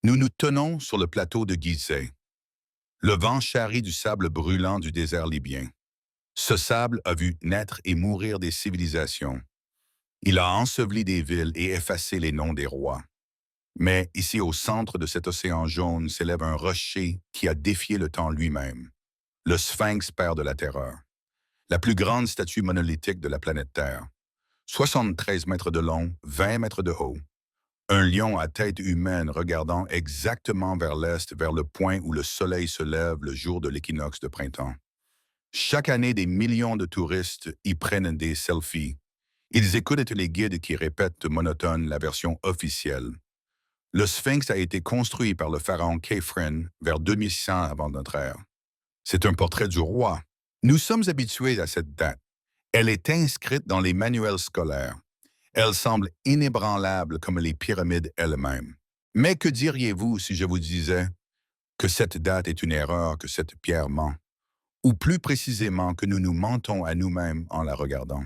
Nous nous tenons sur le plateau de Gizeh. Le vent charrie du sable brûlant du désert libyen. Ce sable a vu naître et mourir des civilisations. Il a enseveli des villes et effacé les noms des rois. Mais ici, au centre de cet océan jaune, s'élève un rocher qui a défié le temps lui-même. Le Sphinx, père de la terreur. La plus grande statue monolithique de la planète Terre. 73 mètres de long, 20 mètres de haut. Un lion à tête humaine regardant exactement vers l'est, vers le point où le soleil se lève le jour de l'équinoxe de printemps. Chaque année, des millions de touristes y prennent des selfies. Ils écoutent les guides qui répètent monotone la version officielle. Le Sphinx a été construit par le pharaon Khéphren vers 2100 avant notre ère. C'est un portrait du roi. Nous sommes habitués à cette date. Elle est inscrite dans les manuels scolaires. Elle semble inébranlable comme les pyramides elles-mêmes. Mais que diriez-vous si je vous disais que cette date est une erreur, que cette pierre ment, ou plus précisément que nous nous mentons à nous-mêmes en la regardant?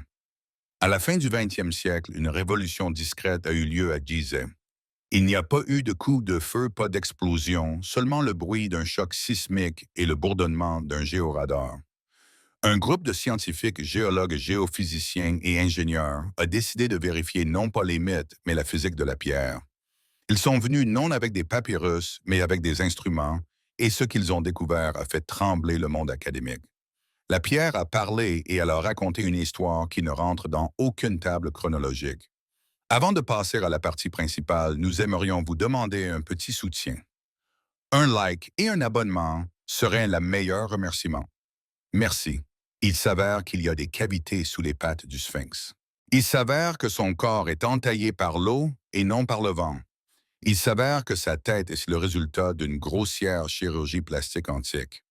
À la fin du 20e siècle, une révolution discrète a eu lieu à Gizeh. Il n'y a pas eu de coup de feu, pas d'explosion, seulement le bruit d'un choc sismique et le bourdonnement d'un géoradar. Un groupe de scientifiques, géologues, géophysiciens et ingénieurs a décidé de vérifier non pas les mythes, mais la physique de la pierre. Ils sont venus non avec des papyrus, mais avec des instruments, et ce qu'ils ont découvert a fait trembler le monde académique. La pierre a parlé et elle a raconté une histoire qui ne rentre dans aucune table chronologique. Avant de passer à la partie principale, nous aimerions vous demander un petit soutien. Un like et un abonnement seraient le meilleur remerciement. Merci. Il s'avère qu'il y a des cavités sous les pattes du sphinx. Il s'avère que son corps est entaillé par l'eau et non par le vent. Il s'avère que sa tête est le résultat d'une grossière chirurgie plastique antique.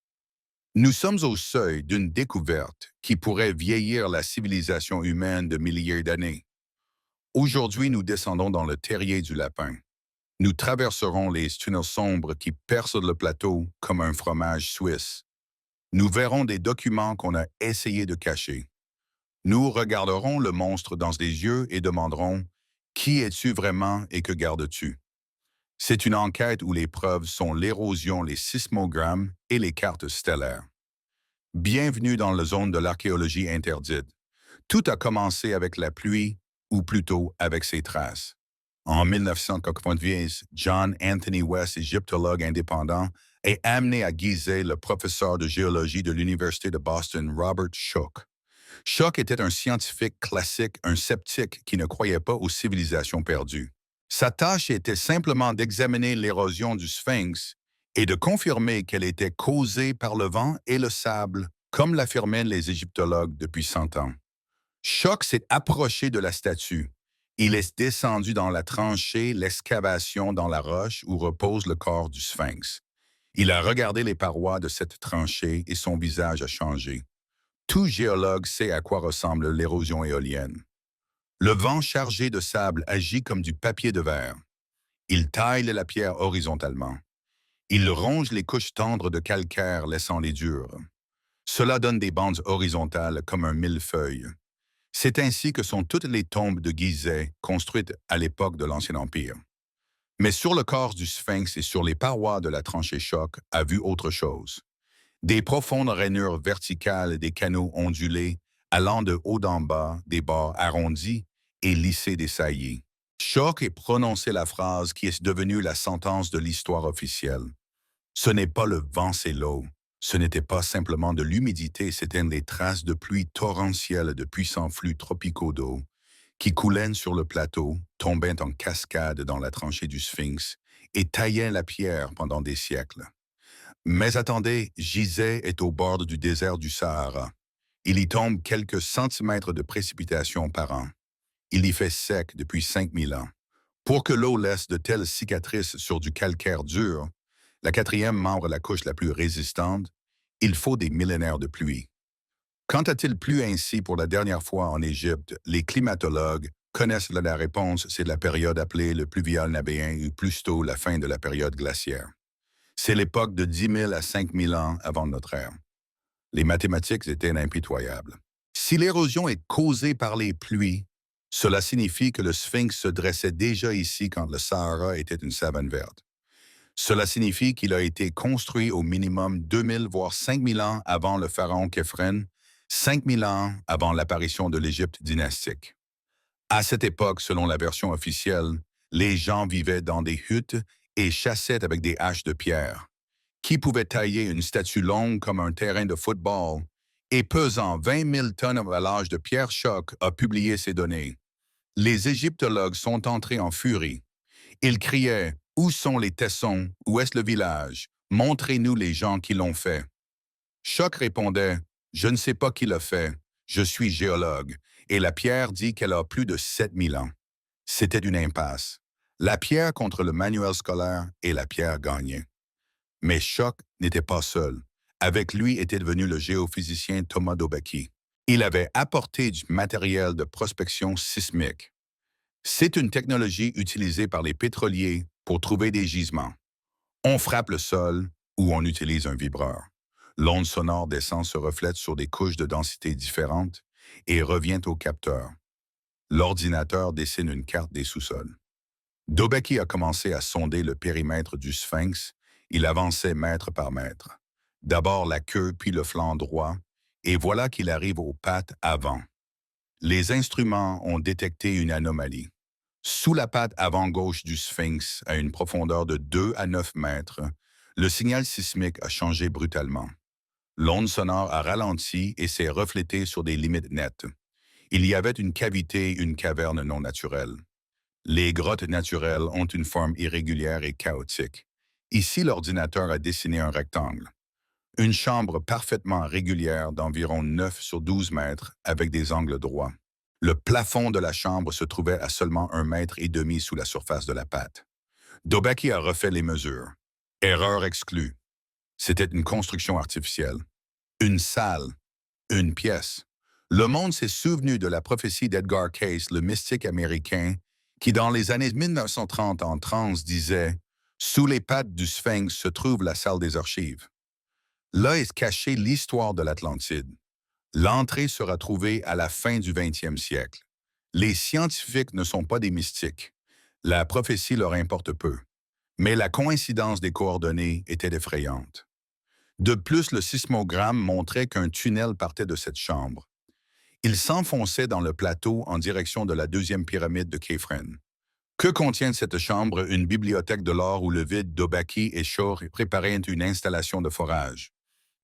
Nous sommes au seuil d'une découverte qui pourrait vieillir la civilisation humaine de milliers d'années. Aujourd'hui, nous descendons dans le terrier du lapin. Nous traverserons les tunnels sombres qui percent le plateau comme un fromage suisse. Nous verrons des documents qu'on a essayé de cacher. Nous regarderons le monstre dans les yeux et demanderons « Qui es-tu vraiment et que gardes-tu » C'est une enquête où les preuves sont l'érosion, les sismogrammes et les cartes stellaires. Bienvenue dans la zone de l'archéologie interdite. Tout a commencé avec la pluie, ou plutôt avec ses traces. En 1990, John Anthony West, égyptologue indépendant, est amené à Gizeh le professeur de géologie de l'Université de Boston, Robert Schoch. Schoch était un scientifique classique, un sceptique qui ne croyait pas aux civilisations perdues. Sa tâche était simplement d'examiner l'érosion du sphinx et de confirmer qu'elle était causée par le vent et le sable, comme l'affirmaient les égyptologues depuis 100 ans. Schoch s'est approché de la statue. Il est descendu dans la tranchée, l'excavation dans la roche où repose le corps du sphinx. Il a regardé les parois de cette tranchée et son visage a changé. Tout géologue sait à quoi ressemble l'érosion éolienne. Le vent chargé de sable agit comme du papier de verre. Il taille la pierre horizontalement. Il ronge les couches tendres de calcaire, laissant les dures. Cela donne des bandes horizontales comme un millefeuille. C'est ainsi que sont toutes les tombes de Gizeh construites à l'époque de l'Ancien Empire. Mais sur le corps du sphinx et sur les parois de la tranchée Schoch a vu autre chose. Des profondes rainures verticales, des canaux ondulés, allant de haut en bas, des bords arrondis et lissés des saillies. Schoch ait prononcé la phrase qui est devenue la sentence de l'histoire officielle. Ce n'est pas le vent, c'est l'eau. Ce n'était pas simplement de l'humidité, c'étaient des traces de pluie torrentielle de puissants flux tropicaux d'eau qui coulaient sur le plateau, tombaient en cascade dans la tranchée du sphinx et taillaient la pierre pendant des siècles. Mais attendez, Gizeh est au bord du désert du Sahara. Il y tombe quelques centimètres de précipitations par an. Il y fait sec depuis 5000 ans. Pour que l'eau laisse de telles cicatrices sur du calcaire dur, la quatrième membre, la couche la plus résistante, il faut des millénaires de pluie. Quand a-t-il plu ainsi pour la dernière fois en Égypte? Les climatologues connaissent la réponse, c'est la période appelée le pluvial nabéen ou plus tôt la fin de la période glaciaire. C'est l'époque de 10 000 à 5 000 ans avant notre ère. Les mathématiques étaient impitoyables. Si l'érosion est causée par les pluies, cela signifie que le sphinx se dressait déjà ici quand le Sahara était une savane verte. Cela signifie qu'il a été construit au minimum 2000 voire 5000 ans avant le pharaon Khéphren, 5000 ans avant l'apparition de l'Égypte dynastique. À cette époque, selon la version officielle, les gens vivaient dans des huttes et chassaient avec des haches de pierre. Qui pouvait tailler une statue longue comme un terrain de football et pesant 20 000 tonnes à l'âge de Pierre Choc a publié ces données. Les égyptologues sont entrés en furie. Ils criaient « Où sont les tessons? Où est-ce le village? Montrez-nous les gens qui l'ont fait. » Choc répondait « Je ne sais pas qui l'a fait. Je suis géologue. » Et la pierre dit qu'elle a plus de 7000 ans. C'était une impasse. La pierre contre le manuel scolaire et la pierre gagnait. Mais Choc n'était pas seul. Avec lui était devenu le géophysicien Thomas Dobaki. Il avait apporté du matériel de prospection sismique. C'est une technologie utilisée par les pétroliers pour trouver des gisements. On frappe le sol ou on utilise un vibreur. L'onde sonore descend se reflète sur des couches de densité différentes et revient au capteur. L'ordinateur dessine une carte des sous-sols. Dobaki a commencé à sonder le périmètre du sphinx. Il avançait mètre par mètre. D'abord la queue, puis le flanc droit, et voilà qu'il arrive aux pattes avant. Les instruments ont détecté une anomalie. Sous la patte avant gauche du sphinx, à une profondeur de 2 à 9 mètres, le signal sismique a changé brutalement. L'onde sonore a ralenti et s'est reflétée sur des limites nettes. Il y avait une cavité, une caverne non naturelle. Les grottes naturelles ont une forme irrégulière et chaotique. Ici, l'ordinateur a dessiné un rectangle. Une chambre parfaitement régulière d'environ 9 sur 12 mètres avec des angles droits. Le plafond de la chambre se trouvait à seulement 1,5 mètre sous la surface de la pâte. Dobaki a refait les mesures. Erreur exclue. C'était une construction artificielle. Une salle. Une pièce. Le monde s'est souvenu de la prophétie d'Edgar Cayce, le mystique américain, qui dans les années 1930 en transe disait « Sous les pattes du sphinx se trouve la salle des archives ». Là est cachée l'histoire de l'Atlantide. L'entrée sera trouvée à la fin du 20e siècle. Les scientifiques ne sont pas des mystiques. La prophétie leur importe peu. Mais la coïncidence des coordonnées était effrayante. De plus, le sismogramme montrait qu'un tunnel partait de cette chambre. Il s'enfonçait dans le plateau en direction de la deuxième pyramide de Khéphren. Que contient cette chambre? Une bibliothèque de l'or où le vide Dobaki et Shaw préparaient une installation de forage.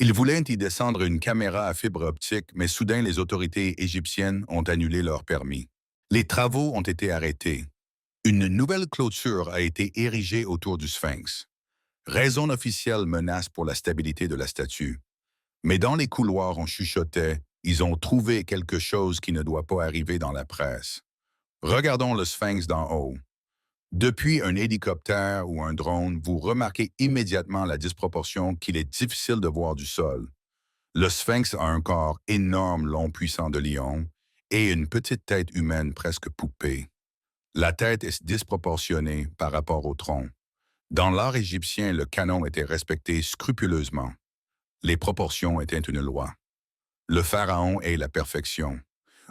Ils voulaient y descendre une caméra à fibre optique, mais soudain les autorités égyptiennes ont annulé leur permis. Les travaux ont été arrêtés. Une nouvelle clôture a été érigée autour du sphinx. Raison officielle menace pour la stabilité de la statue. Mais dans les couloirs, on chuchotait « Ils ont trouvé quelque chose qui ne doit pas arriver dans la presse ». Regardons le sphinx d'en haut. Depuis un hélicoptère ou un drone, vous remarquez immédiatement la disproportion qu'il est difficile de voir du sol. Le sphinx a un corps énorme, long, puissant de lion et une petite tête humaine presque poupée. La tête est disproportionnée par rapport au tronc. Dans l'art égyptien, le canon était respecté scrupuleusement. Les proportions étaient une loi. Le pharaon est la perfection.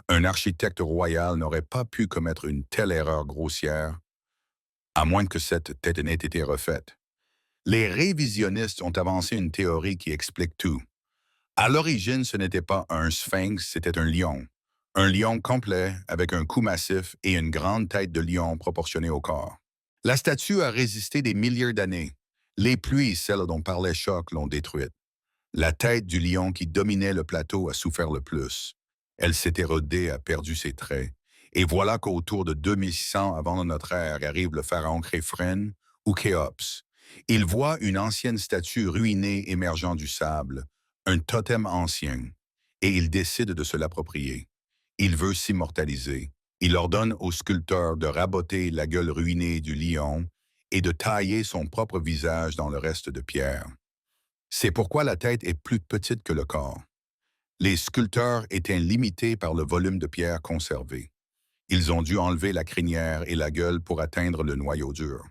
Un architecte royal n'aurait pas pu commettre une telle erreur grossière, à moins que cette tête n'ait été refaite. Les révisionnistes ont avancé une théorie qui explique tout. À l'origine, ce n'était pas un sphinx, c'était un lion. Un lion complet, avec un cou massif et une grande tête de lion proportionnée au corps. La statue a résisté des milliers d'années. Les pluies, celles dont parlait Choc, l'ont détruite. La tête du lion qui dominait le plateau a souffert le plus. Elle s'est érodée, a perdu ses traits. Et voilà qu'autour de 2600 avant notre ère arrive le pharaon Khéphren ou Khéops. Il voit une ancienne statue ruinée émergeant du sable, un totem ancien, et il décide de se l'approprier. Il veut s'immortaliser. Il ordonne au sculpteur de raboter la gueule ruinée du lion et de tailler son propre visage dans le reste de pierre. C'est pourquoi la tête est plus petite que le corps. Les sculpteurs étaient limités par le volume de pierre conservé. Ils ont dû enlever la crinière et la gueule pour atteindre le noyau dur.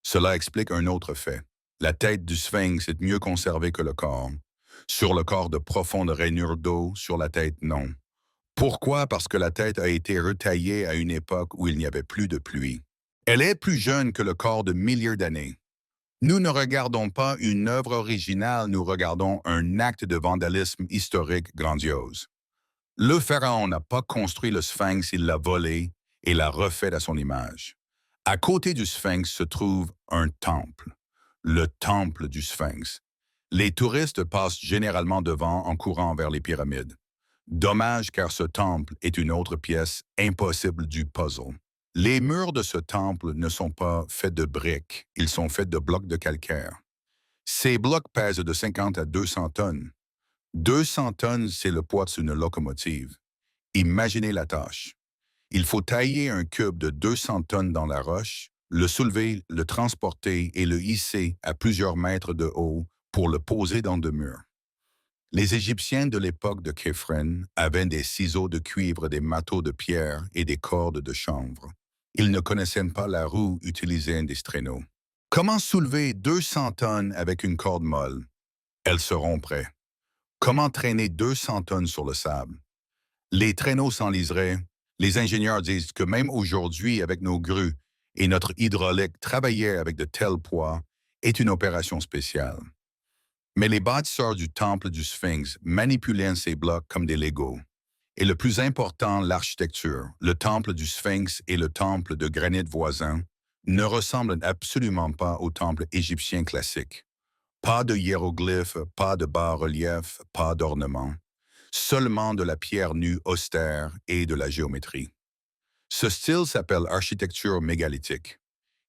Cela explique un autre fait. La tête du sphinx est mieux conservée que le corps. Sur le corps de profondes rainures d'eau, sur la tête non. Pourquoi? Parce que la tête a été retaillée à une époque où il n'y avait plus de pluie. Elle est plus jeune que le corps de milliers d'années. Nous ne regardons pas une œuvre originale, nous regardons un acte de vandalisme historique grandiose. Le pharaon n'a pas construit le sphinx, il l'a volé et l'a refait à son image. À côté du sphinx se trouve un temple, le temple du sphinx. Les touristes passent généralement devant en courant vers les pyramides. Dommage car ce temple est une autre pièce impossible du puzzle. Les murs de ce temple ne sont pas faits de briques, ils sont faits de blocs de calcaire. Ces blocs pèsent de 50 à 200 tonnes. 200 tonnes, c'est le poids d'une locomotive. Imaginez la tâche. Il faut tailler un cube de 200 tonnes dans la roche, le soulever, le transporter et le hisser à plusieurs mètres de haut pour le poser dans deux murs. Les Égyptiens de l'époque de Khéphren avaient des ciseaux de cuivre, des marteaux de pierre et des cordes de chanvre. Ils ne connaissaient pas la roue utilisée des traîneaux. Comment soulever 200 tonnes avec une corde molle? Elles se rompraient. Comment traîner 200 tonnes sur le sable? Les traîneaux s'enliseraient. Les ingénieurs disent que même aujourd'hui, avec nos grues et notre hydraulique, travailler avec de tels poids est une opération spéciale. Mais les bâtisseurs du temple du Sphinx manipulaient ces blocs comme des Legos. Et le plus important, l'architecture, le temple du Sphinx et le temple de granit voisin, ne ressemblent absolument pas au temple égyptien classique. Pas de hiéroglyphes, pas de bas-reliefs, pas d'ornements. Seulement de la pierre nue austère et de la géométrie. Ce style s'appelle architecture mégalithique.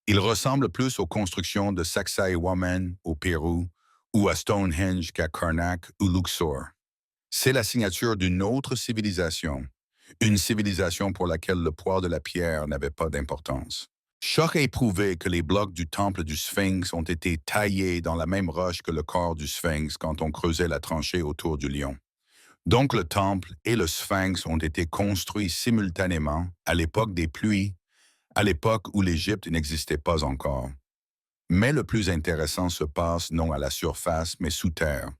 Il ressemble plus aux constructions de Sacsayhuaman au Pérou ou à Stonehenge qu'à Karnak ou Luxor. C'est la signature d'une autre civilisation, une civilisation pour laquelle le poids de la pierre n'avait pas d'importance. Choc est prouvé que les blocs du temple du Sphinx ont été taillés dans la même roche que le corps du Sphinx quand on creusait la tranchée autour du lion. Donc le temple et le Sphinx ont été construits simultanément à l'époque des pluies, à l'époque où l'Égypte n'existait pas encore. Mais le plus intéressant se passe non à la surface, mais sous terre.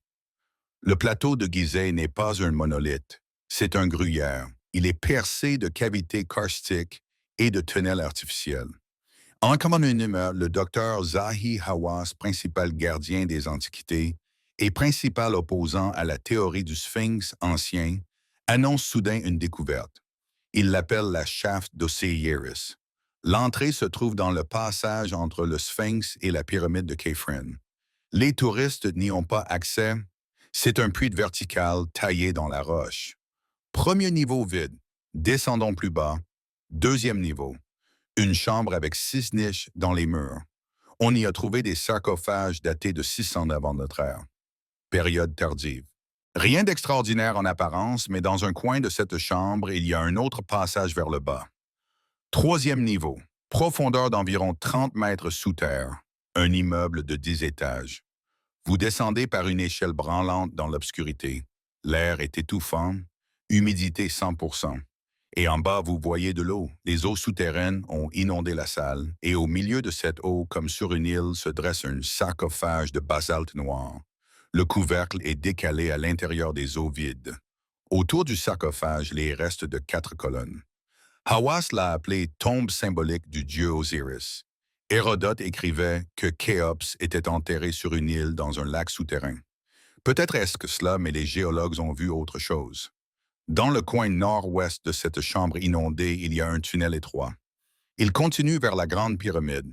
Le plateau de Gizeh n'est pas un monolithe, c'est un gruyère. Il est percé de cavités karstiques et de tunnels artificiels. En communément, le docteur Zahi Hawass, principal gardien des Antiquités et principal opposant à la théorie du Sphinx ancien, annonce soudain une découverte. Il l'appelle la shaft d'Osiris. L'entrée se trouve dans le passage entre le Sphinx et la pyramide de Khéphren. Les touristes n'y ont pas accès. C'est un puits vertical taillé dans la roche. Premier niveau vide. Descendons plus bas. Deuxième niveau. Une chambre avec 6 niches dans les murs. On y a trouvé des sarcophages datés de 600 avant notre ère. Période tardive. Rien d'extraordinaire en apparence, mais dans un coin de cette chambre, il y a un autre passage vers le bas. Troisième niveau. Profondeur d'environ 30 mètres sous terre. Un immeuble de 10 étages. Vous descendez par une échelle branlante dans l'obscurité. L'air est étouffant, humidité 100%. Et en bas, vous voyez de l'eau. Les eaux souterraines ont inondé la salle, et au milieu de cette eau, comme sur une île, se dresse un sarcophage de basalte noir. Le couvercle est décalé à l'intérieur des eaux vides. Autour du sarcophage, les restes de 4 colonnes. Hawass l'a appelé tombe symbolique du dieu Osiris. Hérodote écrivait que Khéops était enterré sur une île dans un lac souterrain. Peut-être est-ce que cela, mais les géologues ont vu autre chose. Dans le coin nord-ouest de cette chambre inondée, il y a un tunnel étroit. Il continue vers la grande pyramide.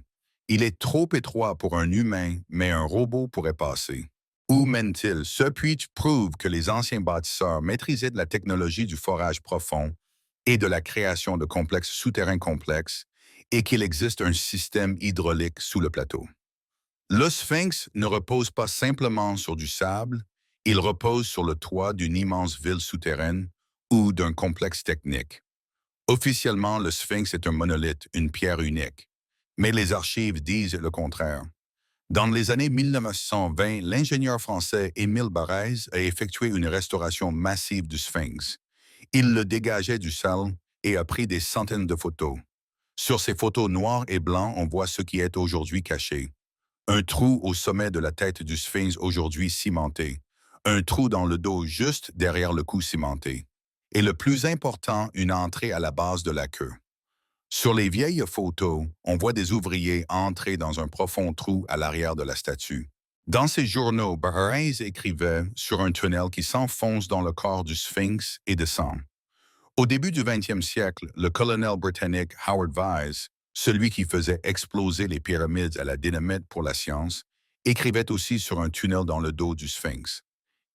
Il est trop étroit pour un humain, mais un robot pourrait passer. Où mène-t-il? Ce puits prouve que les anciens bâtisseurs maîtrisaient de la technologie du forage profond et de la création de complexes souterrains complexes, et qu'il existe un système hydraulique sous le plateau. Le Sphinx ne repose pas simplement sur du sable, il repose sur le toit d'une immense ville souterraine ou d'un complexe technique. Officiellement, le Sphinx est un monolithe, une pierre unique. Mais les archives disent le contraire. Dans les années 1920, l'ingénieur français Émile Barrès a effectué une restauration massive du Sphinx. Il le dégageait du sable et a pris des centaines de photos. Sur ces photos noires et blancs, on voit ce qui est aujourd'hui caché. Un trou au sommet de la tête du Sphinx aujourd'hui cimenté. Un trou dans le dos juste derrière le cou cimenté. Et le plus important, une entrée à la base de la queue. Sur les vieilles photos, on voit des ouvriers entrer dans un profond trou à l'arrière de la statue. Dans ses journaux, Barres écrivait sur un tunnel qui s'enfonce dans le corps du Sphinx et descend. Au début du 20e siècle, le colonel britannique Howard Vyse, celui qui faisait exploser les pyramides à la dynamite pour la science, écrivait aussi sur un tunnel dans le dos du Sphinx.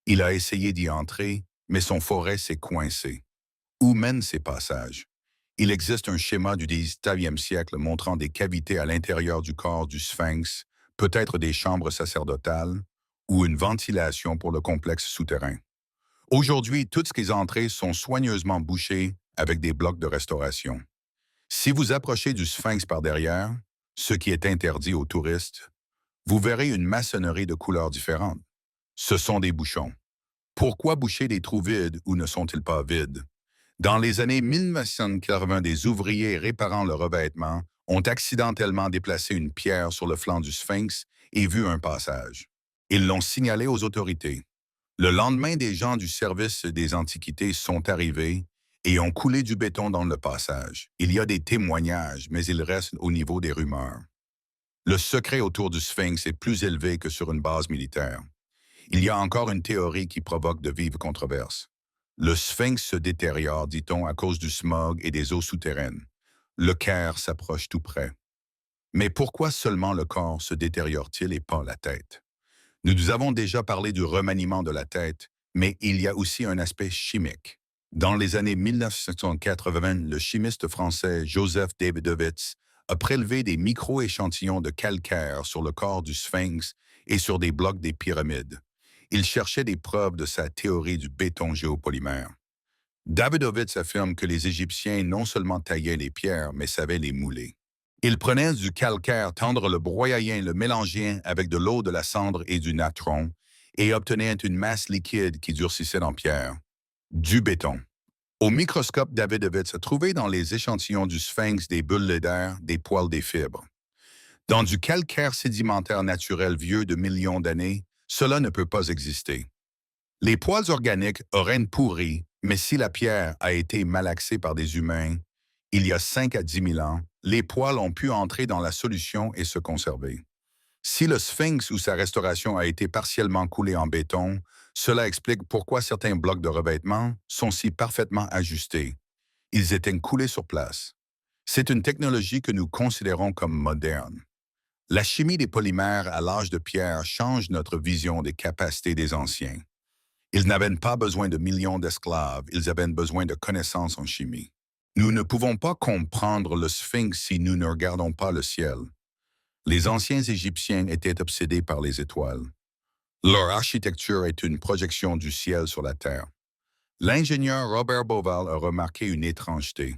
Il a essayé d'y entrer, mais son forêt s'est coincé. Où mènent ces passages? Il existe un schéma du 19e siècle montrant des cavités à l'intérieur du corps du Sphinx, peut-être des chambres sacerdotales, ou une ventilation pour le complexe souterrain. Aujourd'hui, toutes ces entrées sont soigneusement bouchées avec des blocs de restauration. Si vous approchez du Sphinx par derrière, ce qui est interdit aux touristes, vous verrez une maçonnerie de couleurs différentes. Ce sont des bouchons. Pourquoi boucher des trous vides ou ne sont-ils pas vides? Dans les années 1980, des ouvriers réparant le revêtement ont accidentellement déplacé une pierre sur le flanc du Sphinx et vu un passage. Ils l'ont signalé aux autorités. Le lendemain, des gens du service des Antiquités sont arrivés et ont coulé du béton dans le passage. Il y a des témoignages, mais ils restent au niveau des rumeurs. Le secret autour du Sphinx est plus élevé que sur une base militaire. Il y a encore une théorie qui provoque de vives controverses. Le Sphinx se détériore, dit-on, à cause du smog et des eaux souterraines. Le Caire s'approche tout près. Mais pourquoi seulement le corps se détériore-t-il et pas la tête? Nous avons déjà parlé du remaniement de la tête, mais il y a aussi un aspect chimique. Dans les années 1980, le chimiste français Joseph Davidovits a prélevé des micro-échantillons de calcaire sur le corps du Sphinx et sur des blocs des pyramides. Il cherchait des preuves de sa théorie du béton géopolymère. Davidovits affirme que les Égyptiens non seulement taillaient les pierres, mais savaient les mouler. Ils prenaient du calcaire tendre, le broyaient, le mélangeaient avec de l'eau, de la cendre et du natron, et obtenaient une masse liquide qui durcissait en pierre. Du béton. Au microscope, Davidovits a trouvé dans les échantillons du Sphinx des bulles d'air, des poils, des fibres. Dans du calcaire sédimentaire naturel vieux de millions d'années, cela ne peut pas exister. Les poils organiques auraient pourri, mais si la pierre a été malaxée par des humains, il y a 5 à 10 000 ans, les poils ont pu entrer dans la solution et se conserver. Si le Sphinx ou sa restauration a été partiellement coulé en béton, cela explique pourquoi certains blocs de revêtement sont si parfaitement ajustés. Ils étaient coulés sur place. C'est une technologie que nous considérons comme moderne. La chimie des polymères à l'âge de pierre change notre vision des capacités des anciens. Ils n'avaient pas besoin de millions d'esclaves, ils avaient besoin de connaissances en chimie. Nous ne pouvons pas comprendre le Sphinx si nous ne regardons pas le ciel. Les anciens Égyptiens étaient obsédés par les étoiles. Leur architecture est une projection du ciel sur la terre. L'ingénieur Robert Bauval a remarqué une étrangeté.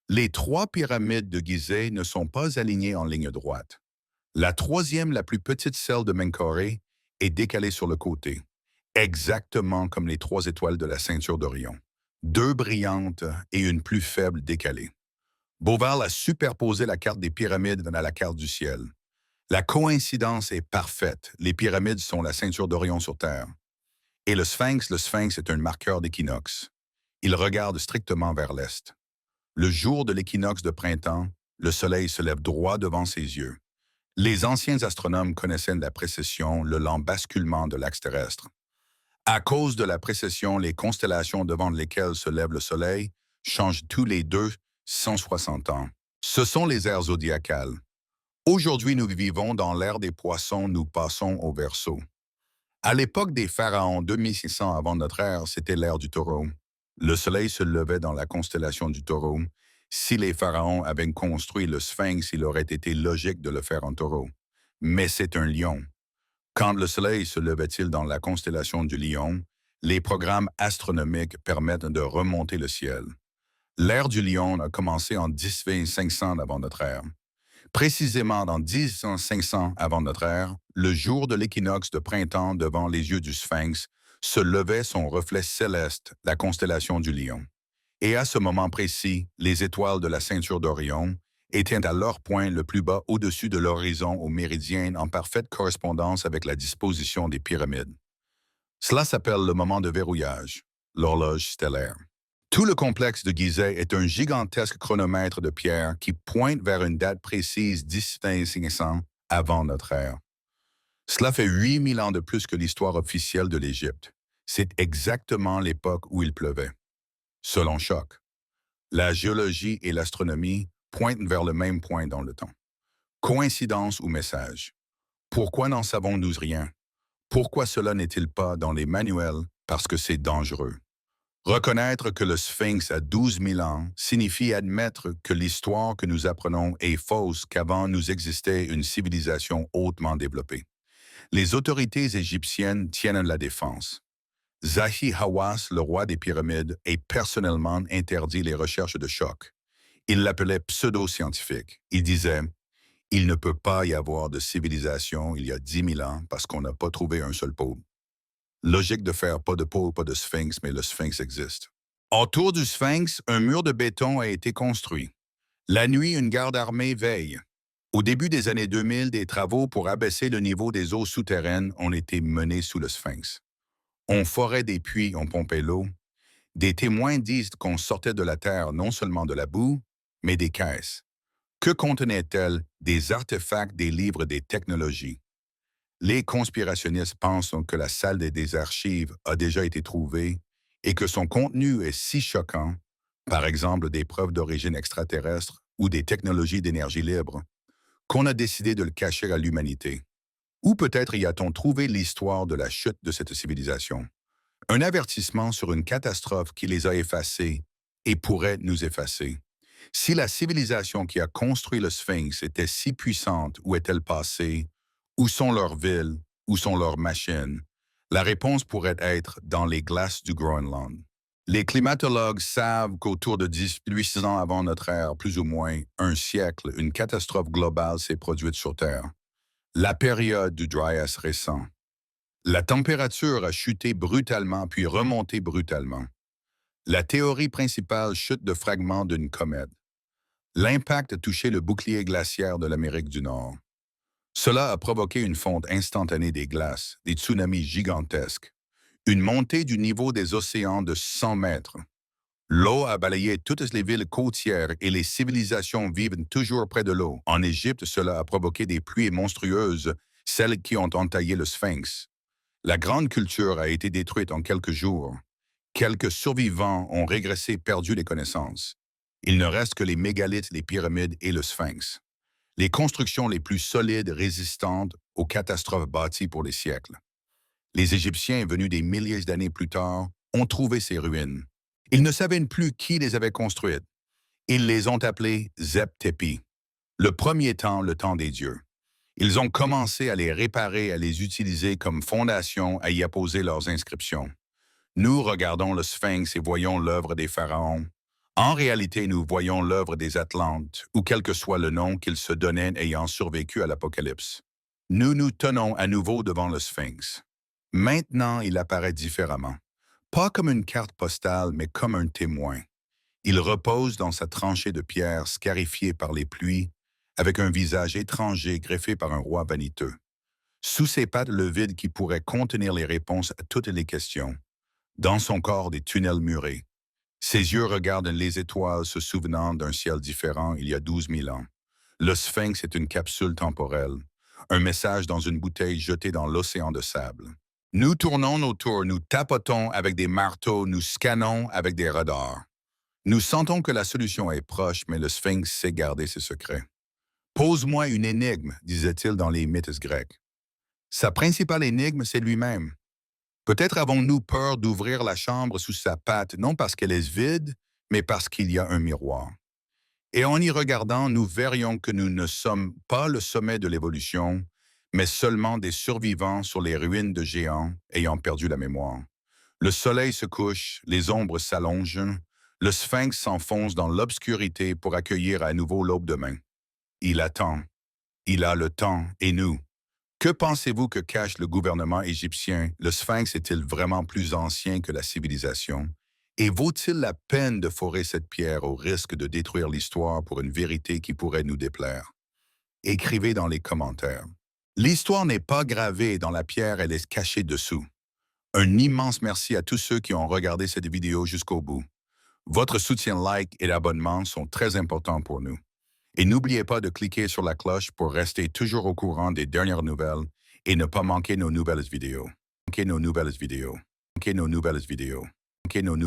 Les 3 pyramides de Gizeh ne sont pas alignées en ligne droite. La troisième, la plus petite, celle de Menkaure, est décalée sur le côté, exactement comme les 3 étoiles de la ceinture d'Orion. 2 brillantes et une plus faible décalée. Bauval a superposé la carte des pyramides à la carte du ciel. La coïncidence est parfaite. Les pyramides sont la ceinture d'Orion sur Terre. Et le Sphinx est un marqueur d'équinoxe. Il regarde strictement vers l'est. Le jour de l'équinoxe de printemps, le soleil se lève droit devant ses yeux. Les anciens astronomes connaissaient la précession, le lent basculement de l'axe terrestre. À cause de la précession, les constellations devant lesquelles se lève le soleil changent tous les 260 ans. Ce sont les ères zodiacales. Aujourd'hui, nous vivons dans l'ère des poissons, nous passons au Verseau. À l'époque des pharaons, 2600 avant notre ère, c'était l'ère du taureau. Le soleil se levait dans la constellation du taureau. Si les pharaons avaient construit le Sphinx, il aurait été logique de le faire en taureau. Mais c'est un lion. Quand le soleil se levait-il dans la constellation du lion, les programmes astronomiques permettent de remonter le ciel. L'ère du lion a commencé en 10 500 avant notre ère. Précisément dans 10 500 avant notre ère, le jour de l'équinoxe de printemps devant les yeux du Sphinx, se levait son reflet céleste, la constellation du Lion. Et à ce moment précis, les étoiles de la ceinture d'Orion étaient à leur point le plus bas au-dessus de l'horizon au méridien en parfaite correspondance avec la disposition des pyramides. Cela s'appelle le moment de verrouillage, l'horloge stellaire. Tout le complexe de Gizeh est un gigantesque chronomètre de pierre qui pointe vers une date précise 10 500 avant notre ère. Cela fait 8000 ans de plus que l'histoire officielle de l'Égypte. C'est exactement l'époque où il pleuvait. Selon Choc, la géologie et l'astronomie pointent vers le même point dans le temps. Coïncidence ou message? Pourquoi n'en savons-nous rien? Pourquoi cela n'est-il pas dans les manuels? Parce que c'est dangereux. Reconnaître que le Sphinx a 12 000 ans signifie admettre que l'histoire que nous apprenons est fausse, qu'avant nous existait une civilisation hautement développée. Les autorités égyptiennes tiennent la défense. Zahi Hawass, le roi des pyramides, a personnellement interdit les recherches de Choc. Il l'appelait pseudo-scientifique. Il disait « Il ne peut pas y avoir de civilisation il y a 10 000 ans parce qu'on n'a pas trouvé un seul pôle. » Logique de faire pas de pôle, pas de sphinx, mais le sphinx existe. Autour du sphinx, un mur de béton a été construit. La nuit, une garde armée veille. Au début des années 2000, des travaux pour abaisser le niveau des eaux souterraines ont été menés sous le sphinx. On forait des puits, on pompait l'eau. Des témoins disent qu'on sortait de la terre non seulement de la boue, mais des caisses. Que contenaient-elles? Des artefacts, des livres, des technologies. Les conspirationnistes pensent que la salle des archives a déjà été trouvée et que son contenu est si choquant, par exemple des preuves d'origine extraterrestre ou des technologies d'énergie libre, qu'on a décidé de le cacher à l'humanité. Ou peut-être y a-t-on trouvé l'histoire de la chute de cette civilisation. Un avertissement sur une catastrophe qui les a effacés et pourrait nous effacer. Si la civilisation qui a construit le Sphinx était si puissante, où est-elle passée? Où sont leurs villes? Où sont leurs machines? La réponse pourrait être dans les glaces du Groenland. Les climatologues savent qu'autour de 1800 avant notre ère, plus ou moins un siècle, une catastrophe globale s'est produite sur Terre. La période du Dryas récent. La température a chuté brutalement puis remonté brutalement. La théorie principale chute de fragments d'une comète. L'impact a touché le bouclier glaciaire de l'Amérique du Nord. Cela a provoqué une fonte instantanée des glaces, des tsunamis gigantesques, une montée du niveau des océans de 100 mètres. L'eau a balayé toutes les villes côtières et les civilisations vivent toujours près de l'eau. En Égypte, cela a provoqué des pluies monstrueuses, celles qui ont entaillé le Sphinx. La grande culture a été détruite en quelques jours. Quelques survivants ont régressé, perdu les connaissances. Il ne reste que les mégalithes, les pyramides et le Sphinx. Les constructions les plus solides, résistantes aux catastrophes bâties pour les siècles. Les Égyptiens, venus des milliers d'années plus tard, ont trouvé ces ruines. Ils ne savaient plus qui les avait construites. Ils les ont appelées Zep-Tepi. Le premier temps, le temps des dieux. Ils ont commencé à les réparer, à les utiliser comme fondation, à y apposer leurs inscriptions. Nous regardons le Sphinx et voyons l'œuvre des pharaons. En réalité, nous voyons l'œuvre des Atlantes, ou quel que soit le nom qu'ils se donnaient ayant survécu à l'Apocalypse. Nous nous tenons à nouveau devant le Sphinx. Maintenant, il apparaît différemment. Pas comme une carte postale, mais comme un témoin. Il repose dans sa tranchée de pierre scarifiée par les pluies, avec un visage étranger greffé par un roi vaniteux. Sous ses pattes, le vide qui pourrait contenir les réponses à toutes les questions. Dans son corps, des tunnels murés. Ses yeux regardent les étoiles se souvenant d'un ciel différent il y a 12 000 ans. Le Sphinx est une capsule temporelle, un message dans une bouteille jetée dans l'océan de sable. Nous tournons autour, nous tapotons avec des marteaux, nous scannons avec des radars. Nous sentons que la solution est proche, mais le Sphinx sait garder ses secrets. Pose-moi une énigme, disait-il dans les mythes grecs. Sa principale énigme, c'est lui-même. Peut-être avons-nous peur d'ouvrir la chambre sous sa patte, non parce qu'elle est vide, mais parce qu'il y a un miroir. Et en y regardant, nous verrions que nous ne sommes pas le sommet de l'évolution, mais seulement des survivants sur les ruines de géants ayant perdu la mémoire. Le soleil se couche, les ombres s'allongent, le sphinx s'enfonce dans l'obscurité pour accueillir à nouveau l'aube demain. Il attend. Il a le temps, et nous. Que pensez-vous que cache le gouvernement égyptien? Le sphinx est-il vraiment plus ancien que la civilisation? Et vaut-il la peine de forer cette pierre au risque de détruire l'histoire pour une vérité qui pourrait nous déplaire? Écrivez dans les commentaires. L'histoire n'est pas gravée dans la pierre, elle est cachée dessous. Un immense merci à tous ceux qui ont regardé cette vidéo jusqu'au bout. Votre soutien like et l'abonnement sont très importants pour nous. Et n'oubliez pas de cliquer sur la cloche pour rester toujours au courant des dernières nouvelles et ne pas manquer nos nouvelles vidéos. Manquer nos nouvelles vidéos. Manquer nos nouvelles vidéos. Manquer nos